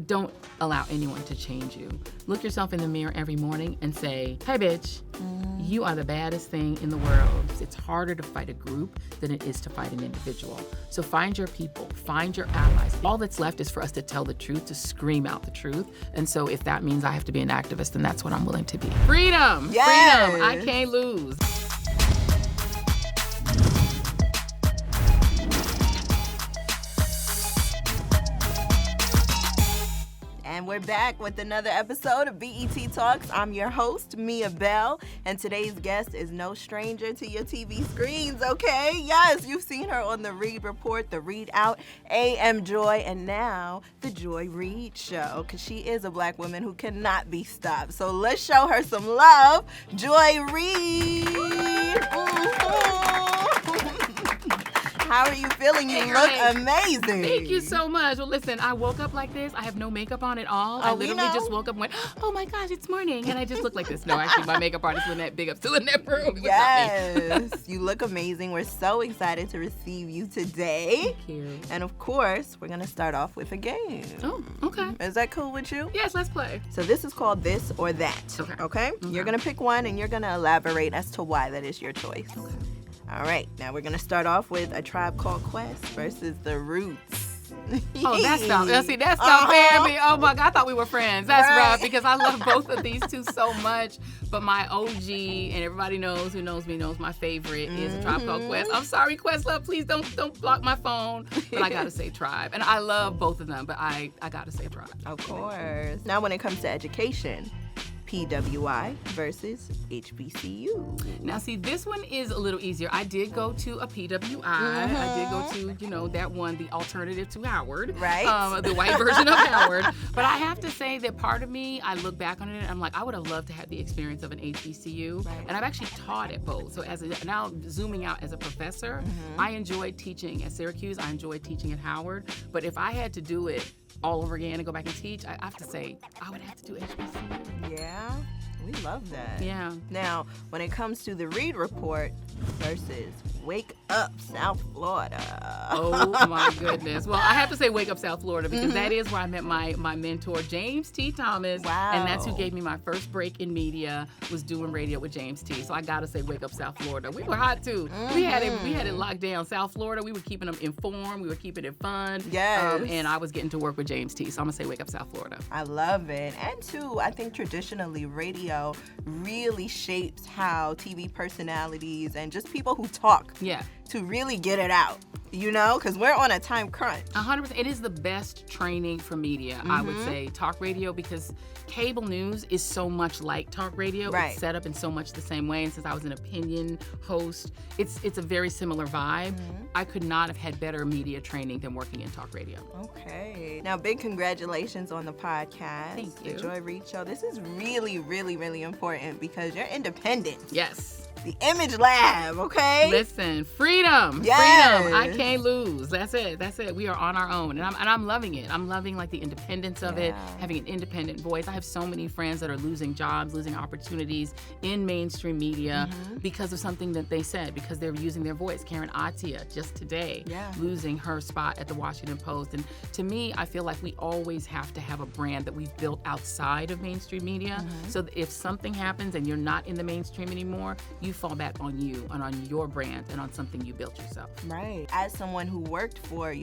don't allow anyone to change you. Look yourself in the mirror every morning and say, hey, bitch, you are the baddest thing in the world. It's harder to fight a group than it is to fight an individual. So find your people, find your allies. All that's left is for us to tell the truth, to scream out the truth. And so if that means I have to be an activist, then that's what I'm willing to be. Freedom! Yes. Freedom! I can't lose. And we're back with another episode of BET Talks. I'm your host, Miabelle, and today's guest is no stranger to your TV screens, okay? Yes, you've seen her on the Reid Report, the ReidOut, AM Joy, and now the Joy Reid Show, because she is a Black woman who cannot be stopped. So let's show her some love. Joy Reid! How are you feeling? You look amazing. Thank you so much. Well, listen, I woke up like this. I have no makeup on at all. I literally just woke up and went, oh my gosh, it's morning. And I just look like this. No, actually, my makeup artist, Lynette, big up to Lynette Broom. Yes, you look amazing. We're so excited to receive you today. Thank you. And of course, we're going to start off with a game. Oh, okay. Is that cool with you? Yes, let's play. So this is called This or That. Okay? You're going to pick one and you're going to elaborate as to why that is your choice. Okay. All right, now we're going to start off with A Tribe Called Quest versus The Roots. Oh, that's not fair to me. Oh my God, I thought we were friends. That's rough because I love both of these two so much. But my OG, and everybody knows who knows me knows my favorite is A Tribe Called Quest. I'm sorry, Questlove, please don't block my phone. But I gotta say Tribe, and I love both of them. But I gotta say Tribe. Of course. Now, when it comes to education, PWI versus HBCU. Now, see, this one is a little easier. I did go to a PWI. I did go to, that one, the alternative to Howard. Right. The white version of Howard. But I have to say that part of me, I look back on it and I'm like, I would have loved to have the experience of an HBCU. Right. And I've actually taught at both. So now zooming out as a professor, I enjoyed teaching at Syracuse. I enjoyed teaching at Howard. But if I had to do it all over again and go back and teach, I have to say, I would have to do HBCU. Yeah, we love that. Yeah. Now, when it comes to the Reid Report versus Wake Up South Florida. Oh my goodness. Well, I have to say Wake Up South Florida because that is where I met my mentor, James T. Thomas. Wow. And that's who gave me my first break in media, was doing radio with James T. So I gotta say Wake Up South Florida. We were hot too. We had it locked down. South Florida, we were keeping them informed, we were keeping it fun. Yes. And I was getting to work with James T. So I'm gonna say Wake Up South Florida. I love it. And too, I think traditionally radio really shapes how TV personalities and just people who talk to really get it out, because we're on a time crunch. 100%. It is the best training for media, I would say, talk radio, because cable news is so much like talk radio. Right. It's set up in so much the same way. And since I was an opinion host, it's a very similar vibe. I could not have had better media training than working in talk radio. Okay. Now, big congratulations on the podcast. Thank you. The Joy Reid Show. This is really, really, really important because you're independent. Yes. The Image Lab, okay? Listen, freedom. Yes. Freedom. I can't lose. That's it. We are on our own. And I'm loving it. I'm loving like the independence of it, having an independent voice. I have so many friends that are losing jobs, losing opportunities in mainstream media because of something that they said, because they're using their voice. Karen Atia, just today, losing her spot at the Washington Post. And to me, I feel like we always have to have a brand that we've built outside of mainstream media. So that if something happens and you're not in the mainstream anymore, you fall back on you and on your brand and on something you built yourself. Right. As someone who worked for,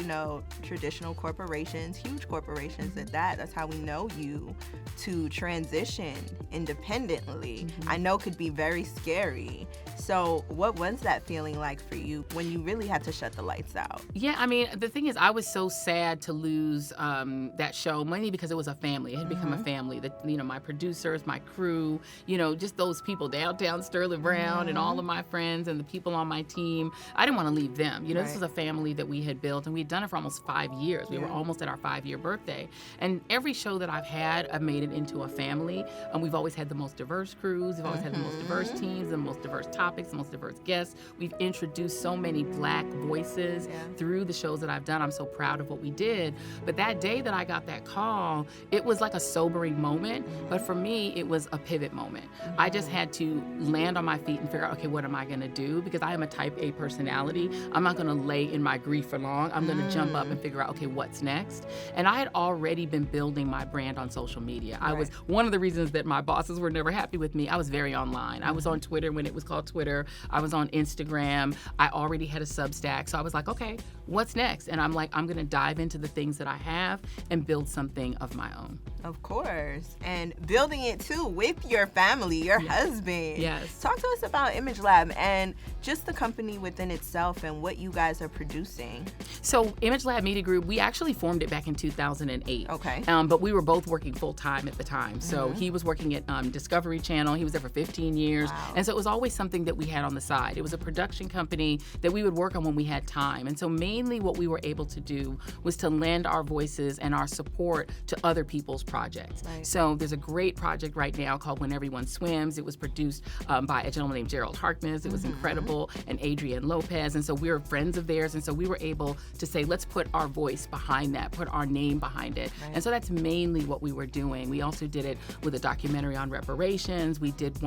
traditional corporations, huge corporations at that's how we know you, to transition independently, I know could be very scary. So what was that feeling like for you when you really had to shut the lights out? Yeah, I mean, the thing is, I was so sad to lose that show, mainly because it was a family. It had become a family. My producers, my crew, just those people downtown Sterling Brown and all of my friends and the people on my team. I didn't want to leave them. This was a family that we had built, and we'd done it for almost 5 years. We were almost at our 5-year birthday. And every show that I've had, I've made it into a family. And we've always had the most diverse crews. We've always had the most diverse teams, the most diverse topics. topics, the most diverse guests. We've introduced so many Black voices through the shows that I've done. I'm so proud of what we did. But that day that I got that call, it was like a sobering moment. But for me, it was a pivot moment. I just had to land on my feet and figure out, okay, what am I going to do? Because I am a type A personality. I'm not going to lay in my grief for long. I'm going to jump up and figure out, okay, what's next? And I had already been building my brand on social media. I was one of the reasons that my bosses were never happy with me. I was very online. I was on Twitter when it was called Twitter. I was on Instagram. I already had a Substack. So I was like, okay, what's next? And I'm like, I'm going to dive into the things that I have and build something of my own. Of course. And building it too with your family, your husband. Yes. Talk to us about Image Lab and just the company within itself and what you guys are producing. So Image Lab Media Group, we actually formed it back in 2008. Okay. But we were both working full time at the time. So he was working at Discovery Channel. He was there for 15 years. Wow. And so it was always something that we had on the side. It was a production company that we would work on when we had time. And so mainly what we were able to do was to lend our voices and our support to other people's projects. Right. So there's a great project right now called When Everyone Swims. It was produced by a gentleman named Gerald Harkness. It was incredible, and Adrienne Lopez. And so we were friends of theirs. And so we were able to say, let's put our voice behind that, put our name behind it. Right. And so that's mainly what we were doing. We also did it with a documentary on reparations. We did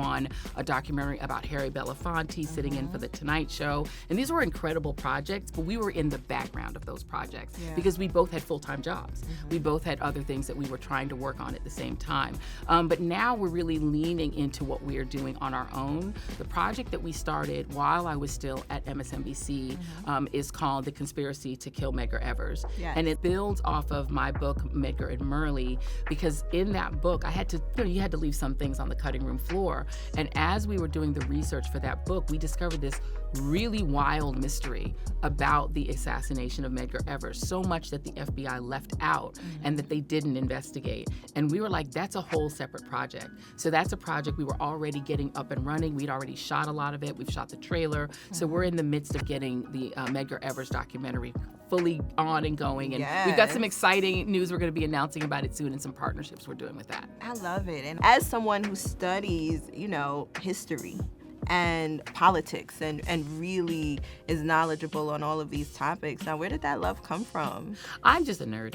a documentary about Harry Belafonte sitting in for The Tonight Show. And these were incredible projects, but we were in the background of those projects because we both had full-time jobs. We both had other things that we were trying to work on at the same time. But now we're really leaning into what we are doing on our own. The project that we started while I was still at MSNBC is called The Conspiracy to Kill Medgar Evers. Yes. And it builds off of my book, Medgar and Murley, because in that book, I had to, you had to leave some things on the cutting room floor. And as we were doing the research for that book, we discovered this really wild mystery about the assassination of Medgar Evers, so much that the FBI left out and that they didn't investigate. And we were like, that's a whole separate project. So that's a project we were already getting up and running. We'd already shot a lot of it. We've shot the trailer. So we're in the midst of getting the Medgar Evers documentary fully on and going. And we've got some exciting news we're going to be announcing about it soon and some partnerships we're doing with that. I love it. And as someone who studies, history and politics and really is knowledgeable on all of these topics. Now, where did that love come from? I'm just a nerd.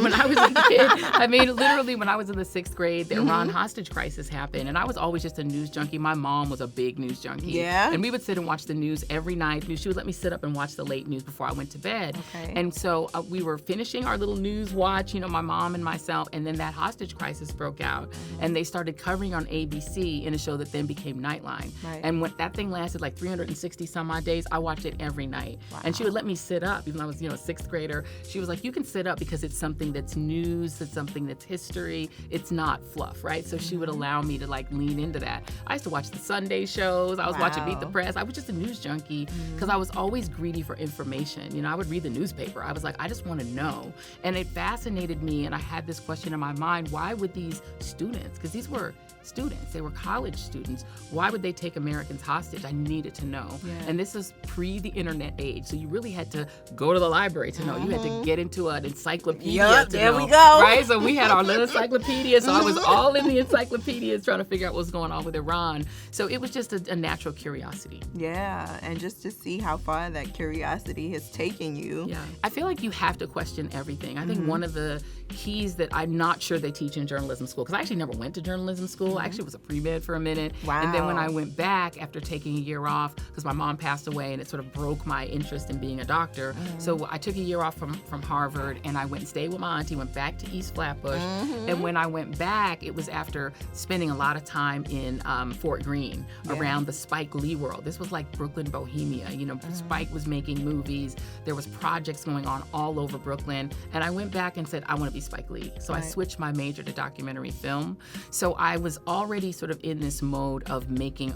When I was a kid, literally when I was in the 6th grade, the Iran hostage crisis happened, and I was always just a news junkie. My mom was a big news junkie. Yeah? And we would sit and watch the news every night. She would let me sit up and watch the late news before I went to bed. Okay. And so we were finishing our little news watch, my mom and myself, and then that hostage crisis broke out, and they started covering on ABC in a show that then became Nightline. Right. And when that thing lasted like 360 some odd days, I watched it every night. Wow. And she would let me sit up, even though I was, a 6th grader. She was like, you can sit up because it's something that's news, it's something that's history, it's not fluff, right? So she would allow me to lean into that. I used to watch the Sunday shows. I was watching Beat the Press. I was just a news junkie because I was always greedy for information. I would read the newspaper. I was like, I just want to know. And it fascinated me, and I had this question in my mind, why would these students, because these were students, they were college students, why would they take Americans hostage? I needed to know. Yeah. And this is pre the internet age, so you really had to go to the library to know. You had to get into an encyclopedia to know. We go. Right? So we had our little encyclopedia, so I was all in the encyclopedias trying to figure out what was going on with Iran. So it was just a natural curiosity. Yeah, and just to see how far that curiosity has taken you. Yeah. I feel like you have to question everything. I think one of the keys that I'm not sure they teach in journalism school, because I actually never went to journalism school. I actually was a pre-med for a minute. Wow. And then when I went back after taking a year off, because my mom passed away and it sort of broke my interest in being a doctor. So I took a year off from Harvard, and I went and stayed with my auntie, went back to East Flatbush. And when I went back, it was after spending a lot of time in Fort Greene around the Spike Lee world. This was like Brooklyn Bohemia. Spike was making movies. There was projects going on all over Brooklyn. And I went back and said, I want to be Spike Lee. So I switched my major to documentary film. So I was already sort of in this mode of making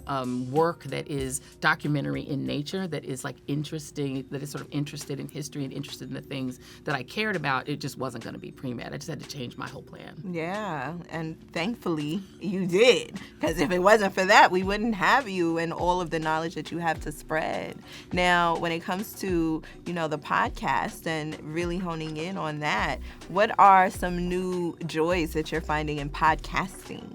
work that is documentary in nature, that is interesting, that is sort of interested in history and interested in the things that I cared about. It just wasn't going to be pre-med. I just had to change my whole plan. Yeah, and thankfully you did, because if it wasn't for that, we wouldn't have you and all of the knowledge that you have to spread. Now, when it comes to, the podcast and really honing in on that, what are some new joys that you're finding in podcasting?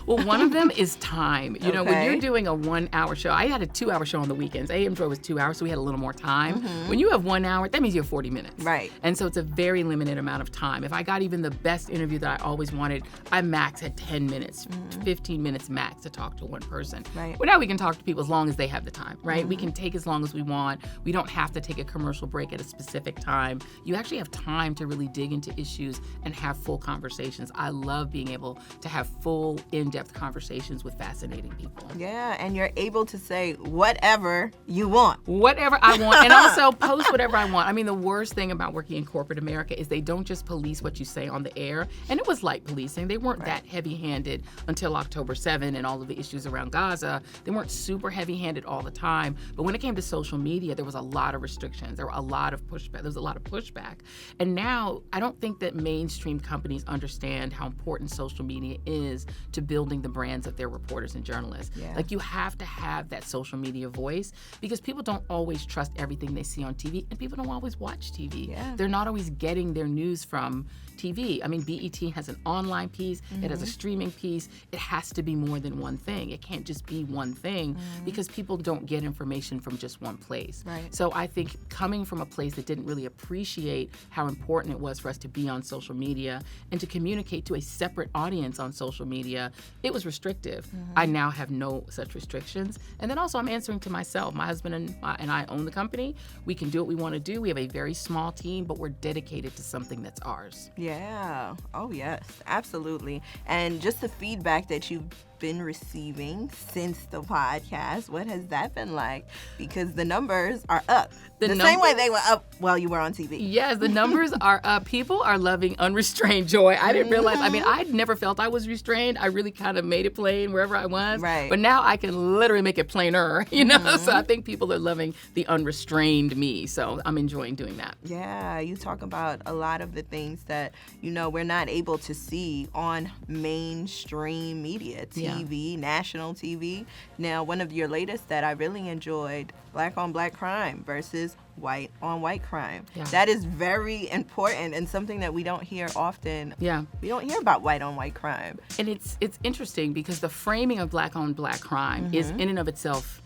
Well, one of them is time. When you're doing a 1-hour show. I had a 2-hour show on the weekends. AM Joy was 2 hours, so we had a little more time. When you have 1 hour, that means you have 40 minutes. Right. And so it's a very limited amount of time. If I got even the best interview that I always wanted, I max at 10 minutes, 15 minutes max to talk to one person. Right. Well, now we can talk to people as long as they have the time, right? We can take as long as we want. We don't have to take a commercial break at a specific time. You actually have time to really dig into issues and have full conversations. I love being able to have full, in-depth conversations with fascinating people. Yeah, and you're able to say whatever you want. Whatever I want, and also post whatever I want. I mean, the worst thing about working in corporate America is they don't just police what you say on the air, and it was light policing. They weren't that heavy-handed until October 7 and all of the issues around Gaza. They weren't super heavy-handed all the time, but when it came to social media, there was a lot of restrictions. There were a lot of pushback. There was a lot of pushback. And now, I don't think that mainstream companies understand how important social media is to building the brands of their reporters and journalists. Yeah. Like, you have to have that social media voice because people don't always trust everything they see on TV, and people don't always watch TV. Yeah. They're not always getting their news from TV. I mean, BET has an online piece, it has a streaming piece. It has to be more than one thing. It can't just be one thing because people don't get information from just one place. Right. So I think coming from a place that didn't really appreciate how important it was for us to be on social media and to communicate to a separate audience on social media, it was restrictive. I now have no such restrictions. And then also I'm answering to myself. My husband and I own the company. We can do what we want to do. We have a very small team, but we're dedicated to something that's ours. Yeah. Oh, yes. Absolutely. And just the feedback that you've been receiving since the podcast, what has that been like? Because the numbers are up. The same way they went up while you were on TV. Yes, the numbers are up. People are loving Unrestrained Joy. I didn't realize, I mean, I never felt I was restrained. I really kind of made it plain wherever I was. Right. But now I can literally make it plainer, you know? So I think people are loving the unrestrained me. So I'm enjoying doing that. Yeah, you talk about a lot of the things that, you know, we're not able to see on mainstream media, TV, national TV. Now, one of your latest that I really enjoyed, Black on Black crime versus white on white crime. Yeah. That is very important and something that we don't hear often. Yeah. We don't hear about white on white crime. And it's interesting because the framing of Black on Black crime is in and of itself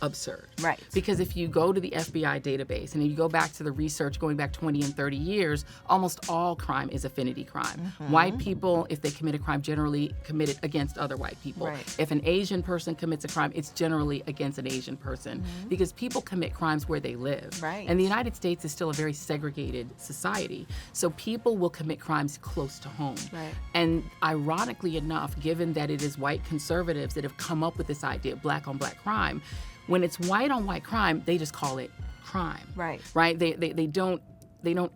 absurd. Right. Because if you go to the FBI database and if you go back to the research going back 20 and 30 years, almost all crime is affinity crime. White people, if they commit a crime, generally commit it against other white people. Right. If an Asian person commits a crime, it's generally against an Asian person because people commit crimes where they live. Right. And the United States is still a very segregated society. So people will commit crimes close to home. Right. And ironically enough, given that it is white conservatives that have come up with this idea of Black on Black crime, when it's white on white crime, they just call it crime. Right. Right? They don't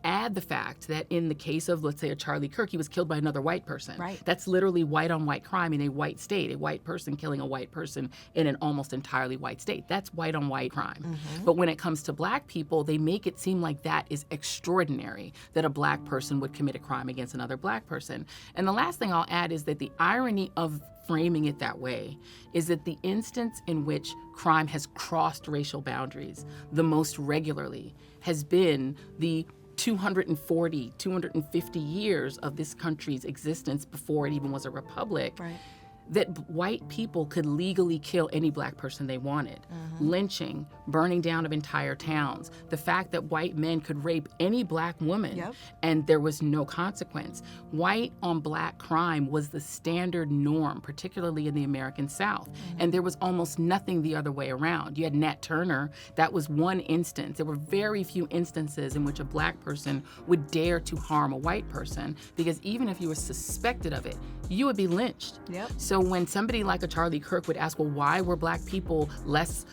add the fact that in the case of, let's say, a Charlie Kirk, he was killed by another white person. Right. That's literally white on white crime in a white state, a white person killing a white person in an almost entirely white state. That's white on white crime. But when it comes to Black people, they make it seem like that is extraordinary, that a Black person would commit a crime against another Black person. And the last thing I'll add is that the irony of framing it that way is that the instance in which crime has crossed racial boundaries the most regularly has been the 240, 250 years of this country's existence before it even was a republic. Right. That white people could legally kill any Black person they wanted. Lynching, burning down of entire towns, the fact that white men could rape any Black woman and there was no consequence. White on Black crime was the standard norm, particularly in the American South. And there was almost nothing the other way around. You had Nat Turner, that was one instance. There were very few instances in which a Black person would dare to harm a white person because even if you were suspected of it, you would be lynched. Yep. So when somebody like a Charlie Kirk would ask, well, why were Black people less,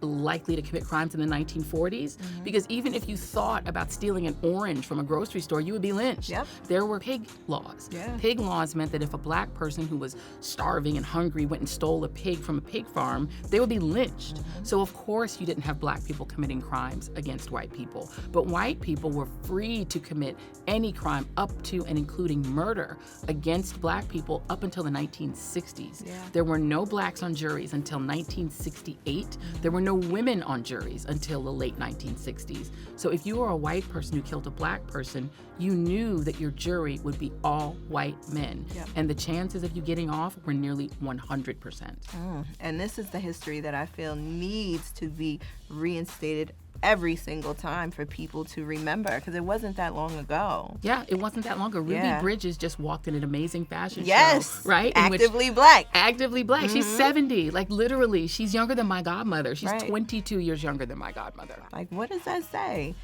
likely to commit crimes in the 1940s? Because even if you thought about stealing an orange from a grocery store, you would be lynched. Yep. There were pig laws. Yeah. Pig laws meant that if a Black person who was starving and hungry went and stole a pig from a pig farm, they would be lynched. So of course you didn't have Black people committing crimes against white people. But white people were free to commit any crime up to and including murder against Black people up until the 1960s. 1960s. There were no blacks on juries until 1968. There were no women on juries until the late 1960s. So if you were a white person who killed a black person, you knew that your jury would be all white men. And the chances of you getting off were nearly 100%. And this is the history that I feel needs to be reinstated every single time for people to remember, because it wasn't that long ago. Yeah, it wasn't that long ago. Ruby Bridges just walked in an amazing fashion show. Right? Actively black. Actively black. She's 70. Like, literally, she's younger than my godmother. She's 22 years younger than my godmother. Like, what does that say?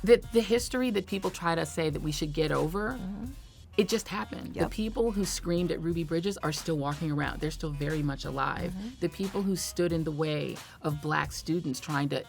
That the history that people try to say that we should get over, it just happened. The people who screamed at Ruby Bridges are still walking around. They're still very much alive. The people who stood in the way of black students trying to,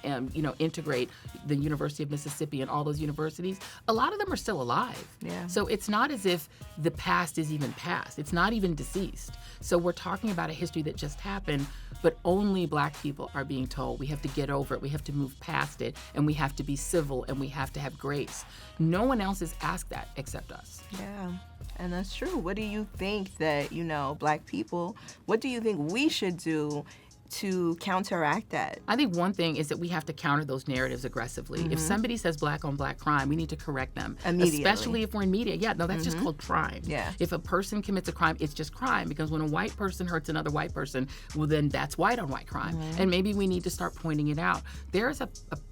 integrate the University of Mississippi and all those universities, a lot of them are still alive. So it's not as if the past is even past. It's not even deceased. So we're talking about a history that just happened, but only black people are being told we have to get over it, we have to move past it, and we have to be civil, and we have to have grace. No one else has asked that except us. Yeah, and that's true. What do you think that, black people, what do you think we should do to counteract that? I think one thing is that we have to counter those narratives aggressively. If somebody says black on black crime, we need to correct them. Immediately. Especially if we're in media. Yeah, no, that's just called crime. If a person commits a crime, it's just crime, because when a white person hurts another white person, well, then that's white on white crime. And maybe we need to start pointing it out. There is a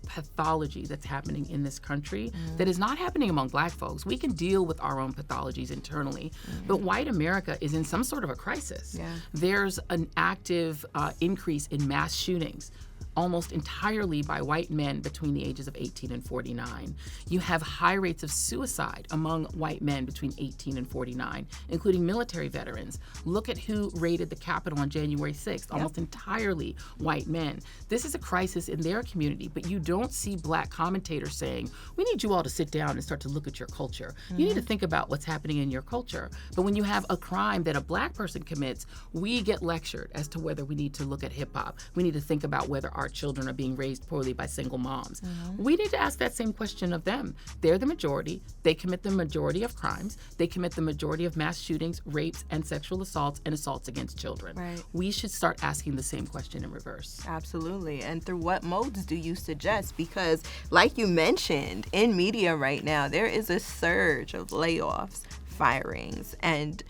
pathology that's happening in this country that is not happening among black folks. We can deal with our own pathologies internally, but white America is in some sort of a crisis. There's an active increase in mass shootings, almost entirely by white men between the ages of 18 and 49. You have high rates of suicide among white men between 18 and 49, including military veterans. Look at who raided the Capitol on January 6th, almost entirely white men. This is a crisis in their community, but you don't see black commentators saying, we need you all to sit down and start to look at your culture. You need to think about what's happening in your culture. But when you have a crime that a black person commits, we get lectured as to whether we need to look at hip hop. We need to think about whether our children are being raised poorly by single moms. We need to ask that same question of them. They're the majority. They commit the majority of crimes. They commit the majority of mass shootings, rapes, and sexual assaults and assaults against children. We should start asking the same question in reverse. Absolutely. And through what modes do you suggest? Because like you mentioned, in media right now, there is a surge of layoffs, firings, and,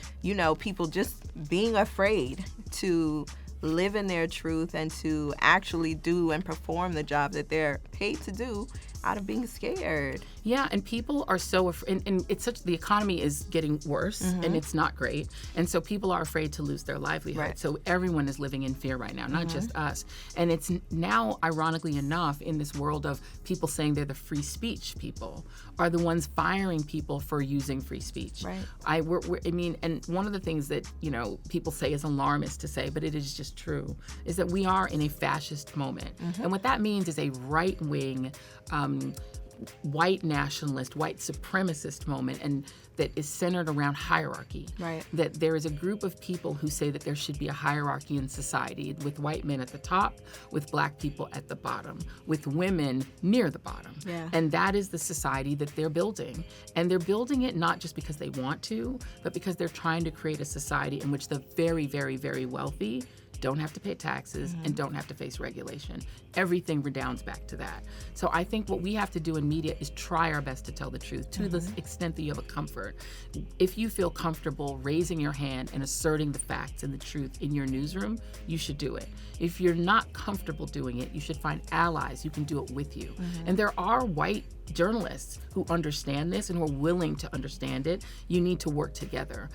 people just being afraid to live in their truth and to actually do and perform the job that they're paid to do out of being scared. Yeah, and people are so afraid, and it's the economy is getting worse, and it's not great, and so people are afraid to lose their livelihood. So everyone is living in fear right now, not just us. And it's now, ironically enough, in this world of people saying they're the free speech people, are the ones firing people for using free speech. And one of the things that people say is alarmist to say, but it is just true, is that we are in a fascist moment, and what that means is a right-wing, white nationalist, white supremacist moment, and that is centered around hierarchy. That there is a group of people who say that there should be a hierarchy in society, with white men at the top, with black people at the bottom, with women near the bottom. And that is the society that they're building. And they're building it not just because they want to, but because they're trying to create a society in which the very, very, very wealthy don't have to pay taxes and don't have to face regulation. Everything redounds back to that. So I think what we have to do in media is try our best to tell the truth to the extent that you have a comfort. If you feel comfortable raising your hand and asserting the facts and the truth in your newsroom, you should do it. If you're not comfortable doing it, you should find allies who can do it with you. And there are white journalists who understand this and who are willing to understand it. You need to work together.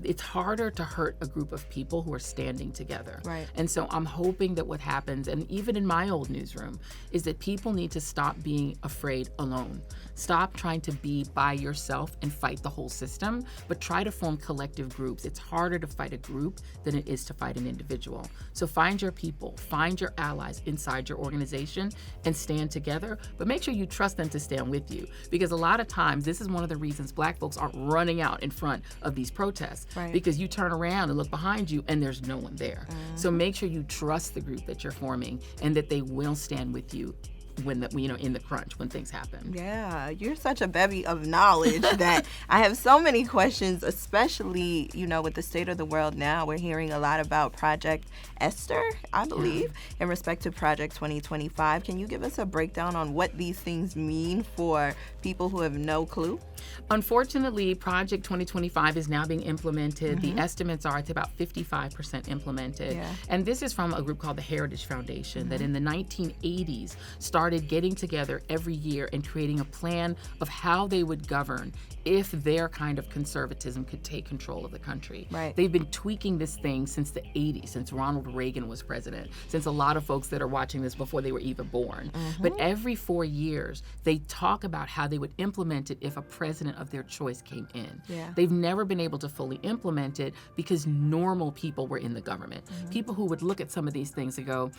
It's harder to hurt a group of people who are standing together. And so I'm hoping that what happens, and even in my old newsroom, is that people need to stop being afraid alone. Stop trying to be by yourself and fight the whole system, but try to form collective groups. It's harder to fight a group than it is to fight an individual. So find your people, find your allies inside your organization and stand together, but make sure you trust them to stand with you. Because a lot of times, this is one of the reasons black folks aren't running out in front of these protests. Because you turn around and look behind you and there's no one there. So make sure you trust the group that you're forming and that they will stand with you when in the crunch, when things happen. Yeah, you're such a bevy of knowledge that I have so many questions, especially, with the state of the world now. We're hearing a lot about Project Esther, I believe, in respect to Project 2025. Can you give us a breakdown on what these things mean for people who have no clue? Unfortunately, Project 2025 is now being implemented. The estimates are it's about 55% implemented. Yeah. And this is from a group called the Heritage Foundation that in the 1980s started getting together every year and creating a plan of how they would govern if their kind of conservatism could take control of the country. Right. They've been tweaking this thing since the 80s, since Ronald Reagan was president, since a lot of folks that are watching this before they were even born. But every 4 years, they talk about how they would implement it if a president of their choice came in. Yeah. They've never been able to fully implement it because normal people were in the government. People who would look at some of these things and go,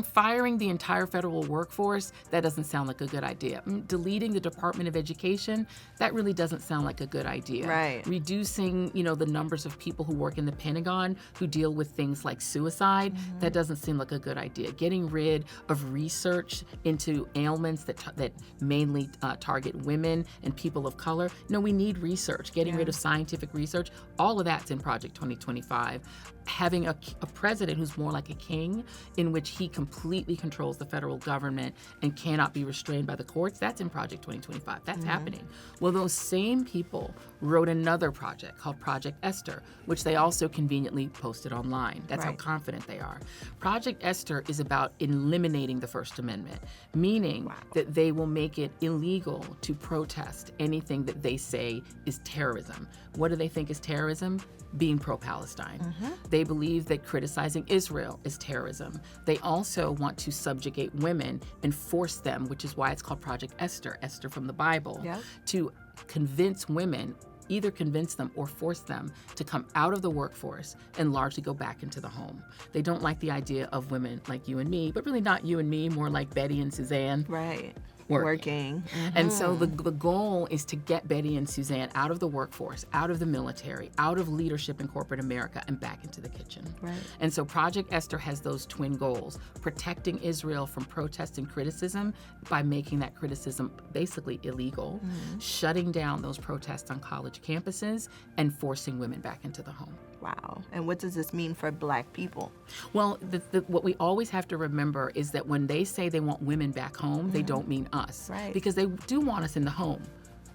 firing the entire federal workforce, that doesn't sound like a good idea. Deleting the Department of Education, that really doesn't sound like a good idea. Right. Reducing, the numbers of people who work in the Pentagon who deal with things like suicide, that doesn't seem like a good idea. Getting rid of research into ailments that mainly target women and people of color. No, we need research. Getting rid of scientific research, all of that's in Project 2025. Having a president who's more like a king, in which he completely controls the federal government and cannot be restrained by the courts, that's in Project 2025. That's happening. Well, those same people wrote another project called Project Esther, which they also conveniently posted online. That's how confident they are. Project Esther is about eliminating the First Amendment, meaning that they will make it illegal to protest anything that they say is terrorism. What do they think is terrorism? Being pro-Palestine. They believe that criticizing Israel is terrorism. They also want to subjugate women and force them, which is why it's called Project Esther, Esther from the Bible, to convince women, either convince them or force them to come out of the workforce and largely go back into the home. They don't like the idea of women like you and me, but really not you and me, more like Betty and Suzanne. Right. Working. And so the goal is to get Betty and Suzanne out of the workforce, out of the military, out of leadership in corporate America, and back into the kitchen. Right. And so Project Esther has those twin goals: protecting Israel from protest and criticism by making that criticism basically illegal, shutting down those protests on college campuses, and forcing women back into the home. Wow. And what does this mean for Black people? Well, what we always have to remember is that when they say they want women back home, they don't mean us. Right. Because they do want us in the home,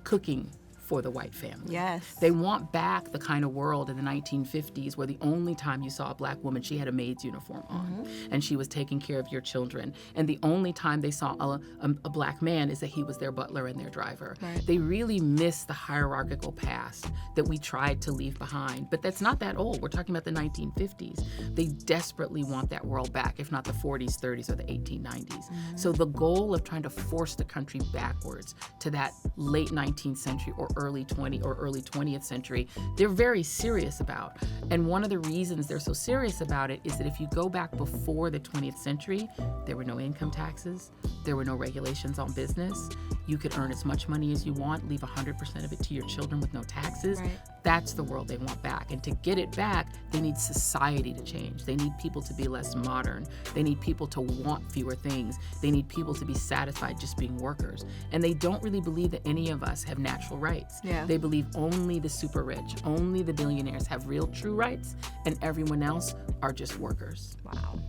cooking for the white family. Yes. They want back the kind of world in the 1950s where the only time you saw a Black woman, she had a maid's uniform on, and she was taking care of your children. And the only time they saw a Black man is that he was their butler and their driver. Right. They really miss the hierarchical past that we tried to leave behind. But that's not that old. We're talking about the 1950s. They desperately want that world back, if not the 40s, 30s, or the 1890s. So the goal of trying to force the country backwards to that late 19th century or early 20th century, they're very serious about. And one of the reasons they're so serious about it is that if you go back before the 20th century, there were no income taxes, there were no regulations on business, you could earn as much money as you want, leave 100% of it to your children with no taxes. Right. That's the world they want back. And to get it back, they need society to change. They need people to be less modern. They need people to want fewer things. They need people to be satisfied just being workers. And they don't really believe that any of us have natural rights. Yeah. They believe only the super rich, only the billionaires have real true rights, and everyone else are just workers. Wow.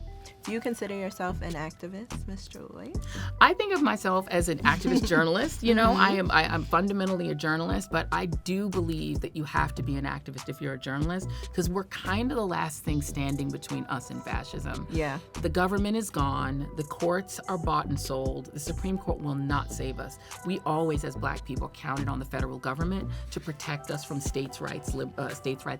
Do you consider yourself an activist, Ms. Joy? I think of myself as an activist journalist. I'm fundamentally a journalist, but I do believe that you have to be an activist if you're a journalist, because we're kind of the last thing standing between us and fascism. Yeah. The government is gone. The courts are bought and sold. The Supreme Court will not save us. We always, as Black people, counted on the federal government to protect us from states' rights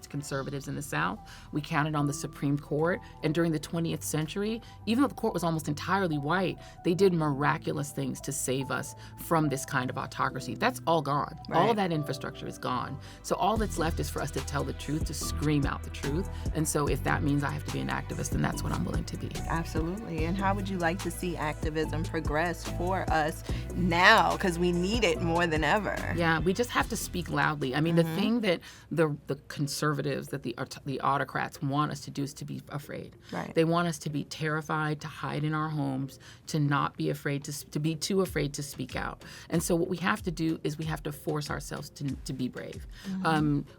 conservatives in the South. We counted on the Supreme Court, and during the 20th century, even though the court was almost entirely white, they did miraculous things to save us from this kind of autocracy. That's all gone. Right. All of that infrastructure is gone. So all that's left is for us to tell the truth, to scream out the truth. And so if that means I have to be an activist, then that's what I'm willing to be. Absolutely. And how would you like to see activism progress for us now? Because we need it more than ever. Yeah, we just have to speak loudly. I mean, the thing that the conservatives, that the autocrats want us to do is to be afraid. Right. They want us to be be terrified to hide in our homes, to not be afraid to be too afraid to speak out. And so what we have to do is we have to force ourselves to be brave.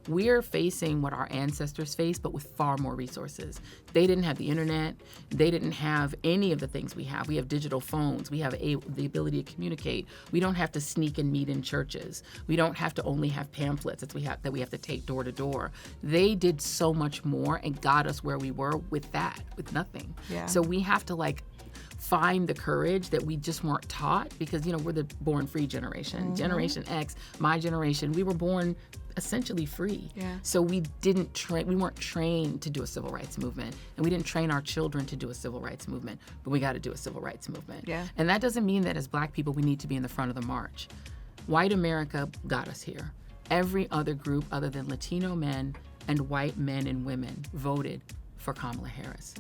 We're facing what our ancestors faced, but with far more resources. They didn't have the internet. They didn't have any of the things we have. We have digital phones. We have the ability to communicate. We don't have to sneak and meet in churches. We don't have to only have pamphlets that we have to take door to door. They did so much more and got us where we were with nothing. Yeah. So we have to find the courage that we just weren't taught, because we're the born free generation. Generation X, my generation, we were born essentially free. Yeah. So we weren't trained to do a civil rights movement, and we didn't train our children to do a civil rights movement, but we got to do a civil rights movement. Yeah. And that doesn't mean that as Black people we need to be in the front of the march. White America got us here. Every other group other than Latino men and white men and women voted for Kamala Harris.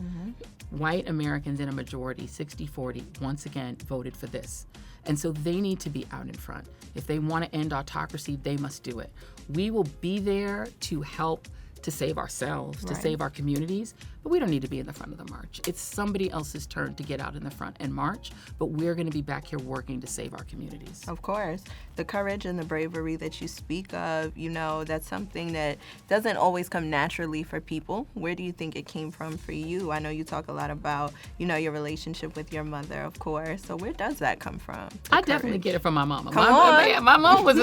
White Americans in a majority, 60-40, once again voted for this. And so they need to be out in front. If they want to end autocracy, they must do it. We will be there to help to save ourselves, to save our communities, but we don't need to be in the front of the march. It's somebody else's turn to get out in the front and march, but we're going to be back here working to save our communities. Of course. The courage and the bravery that you speak of, that's something that doesn't always come naturally for people. Where do you think it came from for you? I know you talk a lot about, your relationship with your mother, of course. So where does that come from? I definitely get it from my mama. My mom was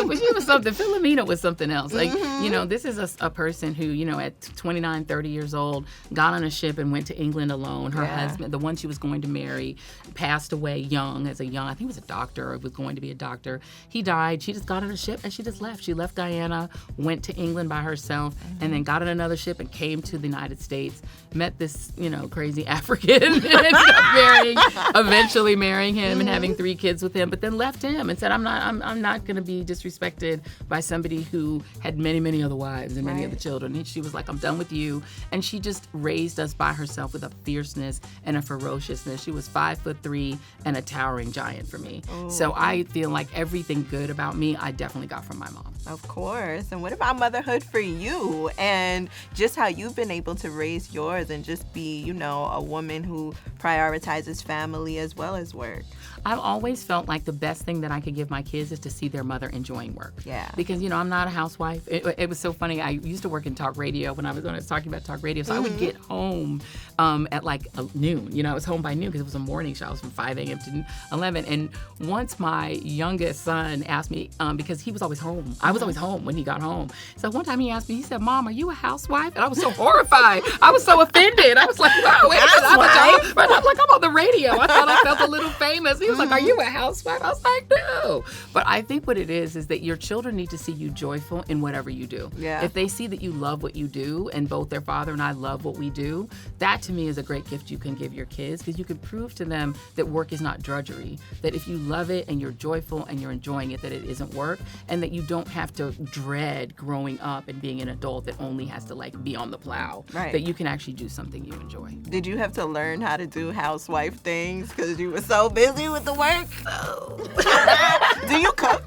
something. Philomena was something else. This is a person who, at 29, 30 years old, got on a ship and went to England alone. Her husband, the one she was going to marry, passed away young, I think he was a doctor, or was going to be a doctor. He died. She just got on a ship and she just left. She left Guyana, went to England by herself, and then got on another ship and came to the United States, met this, crazy African, and ended up eventually marrying him and having 3 kids with him, but then left him and said, I'm not going to be disrespected by somebody who had many, many other wives and many other children. And she was like, I'm done with you. And she just raised us by herself with a fierceness and a ferociousness. She was 5'3" and a towering giant for me. Ooh. So I feel like everything good about me, I definitely got from my mom. Of course. And what about motherhood for you, and just how you've been able to raise yours and just be, a woman who prioritizes family as well as work? I've always felt like the best thing that I could give my kids is to see their mother enjoying work. Yeah. Because, I'm not a housewife. It was so funny. I used to work in talk radio when I was talking about talk radio. So I would get home at noon. I was home by noon because it was a morning show. I was from 5 a.m. to 11. And once my youngest son asked me, because he was always home. I was always home when he got home. So one time he asked me, he said, Mom, are you a housewife? And I was so horrified. I was so offended. I was like, wow, wait a minute. I'm like, I'm on the radio. I thought I felt a little famous. He was like, are you a housewife? I was like, no. But I think what it is that your children need to see you joyful in whatever you do. Yeah. If they see that you love what you do, and both their father and I love what we do, that to me is a great gift you can give your kids, because you can prove to them that work is not drudgery, that if you love it and you're joyful and you're enjoying it, that it isn't work, and that you don't have to dread growing up and being an adult that only has to be on the plow. Right. That you can actually do something you enjoy. Did you have to learn how to do housewife things because you were so busy with the work? Do you cook?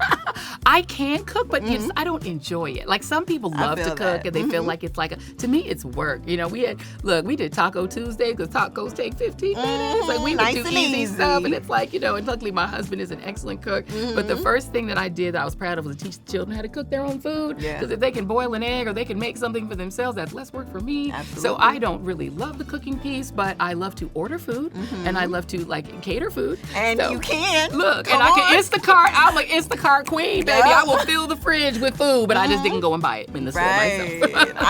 I can cook, but I don't enjoy it. Like, some people love to cook and they feel like it's to me it's work. We did Taco Tuesday because tacos take 15 minutes. We nice would do and easy easy stuff, and it's and luckily my husband is an excellent cook. But the first thing that I did that I was proud of was to teach the children how to cook their own food. Because if they can boil an egg or they can make something for themselves, that's less work for me. Absolutely. So I don't really love the cooking piece, but I love to order food and I love to cater food. And you can. Look, and I can Instacart. I'm like Instacart queen, baby. I will fill the fridge with food, but I just didn't go and buy it in the store myself.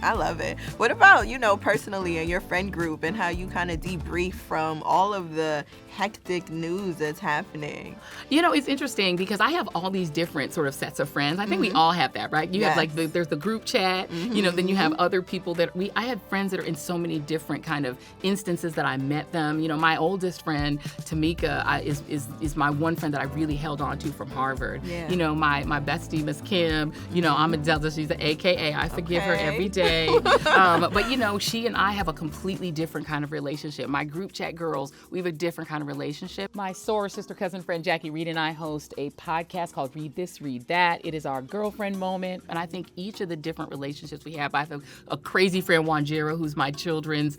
I love it. What about, personally in your friend group and how you kind of debrief from all of the hectic news that's happening? It's interesting because I have all these different sort of sets of friends. I think we all have that, right? You have there's the group chat, then you have other people I have friends that are in so many different kind of instances that I met them. My oldest friend, Tamika, is my one friend that I really held on to from Harvard. covered. Yeah. You know, my bestie, Miss Kim, you know, I'm a Delta, she's an AKA. I forgive her every day. But, you know, she and I have a completely different kind of relationship. My group chat girls, we have a different kind of relationship. My soror sister cousin friend Joy Reid and I host a podcast called Read This, Read That. It is our girlfriend moment. And I think each of the different relationships we have, I have a crazy friend, Wanjira, who's my children's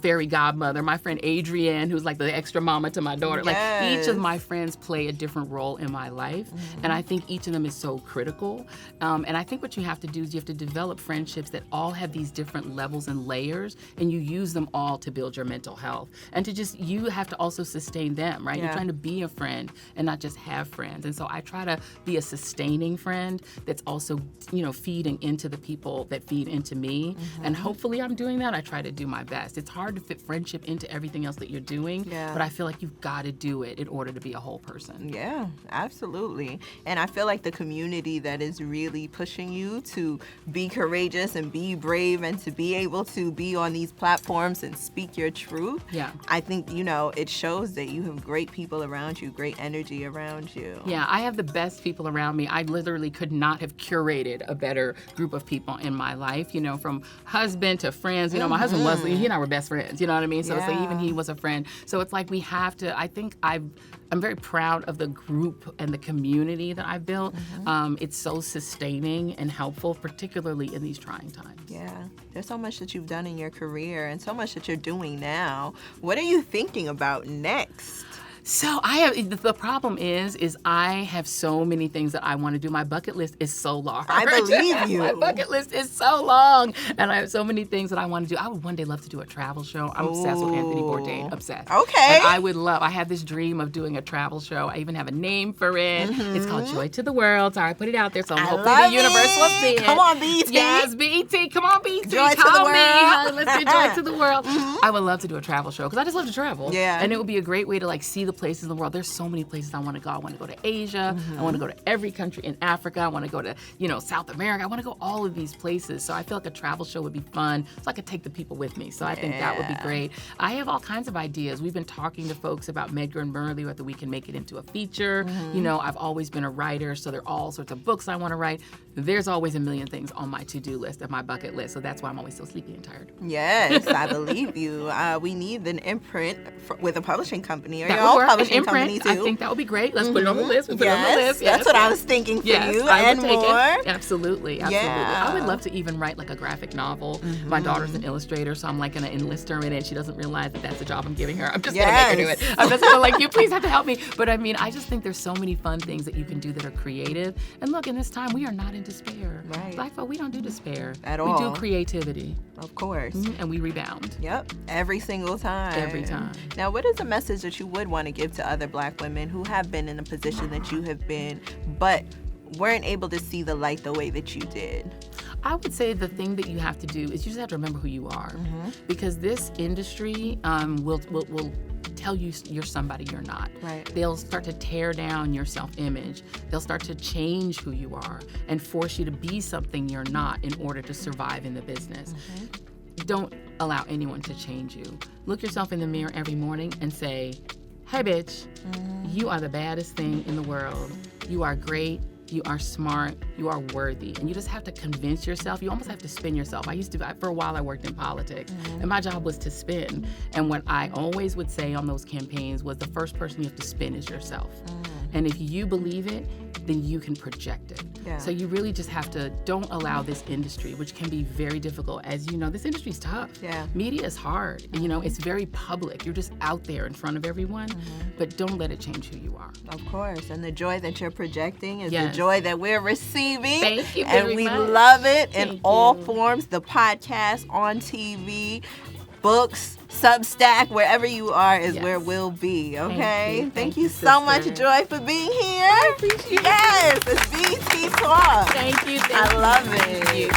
fairy godmother. My friend Adrienne, who's like the extra mama to my daughter. Yes. Like each of my friends play a different role in my life. And I think each of them is so critical. And I think what you have to do is you have to develop friendships that all have these different levels and layers, and you use them all to build your mental health. And to just, you have to also sustain them, right? Yeah. You're trying to be a friend and not just have friends. And so I try to be a sustaining friend that's also, you know, feeding into the people that feed into me. And hopefully I'm doing that. I try to do my best. It's hard to fit friendship into everything else that you're doing, but I feel like you've got to do it in order to be a whole person. Yeah, absolutely. And I feel like the community that is really pushing you to be courageous and be brave and to be able to be on these platforms and speak your truth. Yeah. I think, you know, it shows that you have great people around you, great energy around you. Yeah, I have the best people around me. I literally could not have curated a better group of people in my life, you know, from husband to friends. You know, my husband was, he and I were best friends, you know what I mean? So it's like even he was a friend. So it's like we have to, I think I'm very proud of the group and the community that I've built. It's so sustaining and helpful, particularly in these trying times. Yeah, there's so much that you've done in your career and so much that you're doing now. What are you thinking about next? So the problem is I have so many things that I want to do. My bucket list is so long. I believe you. My bucket list is so long, and I have so many things that I want to do. I would one day love to do a travel show. I'm obsessed with Anthony Bourdain, obsessed. Okay. And I have this dream of doing a travel show. I even have a name for it. It's called Joy to the World. So I put it out there, so hopefully the universe will see it. Come on, BET. Yes, BET. Come on, BET. Joy to Call the me. world. Let's do Joy to the World. I would love to do a travel show because I just love to travel. Yeah. And it would be a great way to like see the places in the world. There's so many places I want to go. I want to go to Asia. I want to go to every country in Africa. I want to go to, you know, South America. I want to go all of these places. So I feel like a travel show would be fun so I could take the people with me. So I think that would be great. I have all kinds of ideas. We've been talking to folks about Medgar and Burley, whether we can make it into a feature. You know, I've always been a writer, so there are all sorts of books I want to write. There's always a million things on my to-do list and my bucket list. So that's why I'm always so sleepy and tired. Yes, I believe you. We need an imprint with a publishing company or That your would own work. publishing An imprint, company too. I think that would be great. Let's put it on the list. We'll put it on the list. That's what I was thinking for you and I would take more. it. Absolutely. Yeah. I would love to even write like a graphic novel. My daughter's an illustrator, so I'm like going to enlist her in it. She doesn't realize that that's the job I'm giving her. I'm just going to make her do it. I'm just going to like, you please have to help me. But I mean, I just think there's so many fun things that you can do that are creative. And look, in this time, we are not in despair. Right. Black folk, we don't do despair. At all. We do creativity. Of course. And we rebound. Yep, every single time. Every time. Now, what is a message that you would want to give to other Black women who have been in a position that you have been, but weren't able to see the light the way that you did? I would say the thing that you have to do is you just have to remember who you are, because this industry will tell you you're somebody you're not. Right. They'll start to tear down your self-image. They'll start to change who you are and force you to be something you're not in order to survive in the business. Don't allow anyone to change you. Look yourself in the mirror every morning and say, hey, bitch, you are the baddest thing in the world. You are great. You are smart, you are worthy. And you just have to convince yourself. You almost have to spin yourself. For a while I worked in politics, and my job was to spin. And what I always would say on those campaigns was the first person you have to spin is yourself. And if you believe it, then you can project it. Yeah. So you really just have to, don't allow this industry, which can be very difficult. As you know, this industry is tough. Yeah. Media is hard. You know, it's very public. You're just out there in front of everyone, but don't let it change who you are. Of course. And the joy that you're projecting is the Yes. joy that we're receiving. Thank you and very we much. love it in Thank all you. forms, the podcast, on TV, books, Substack, wherever you are is Yes. where we'll be, okay? Thank you you, so much, sister. Joy, for being here. I appreciate it. Yes, it's BT Talk. Thank you. I love it. Thank you.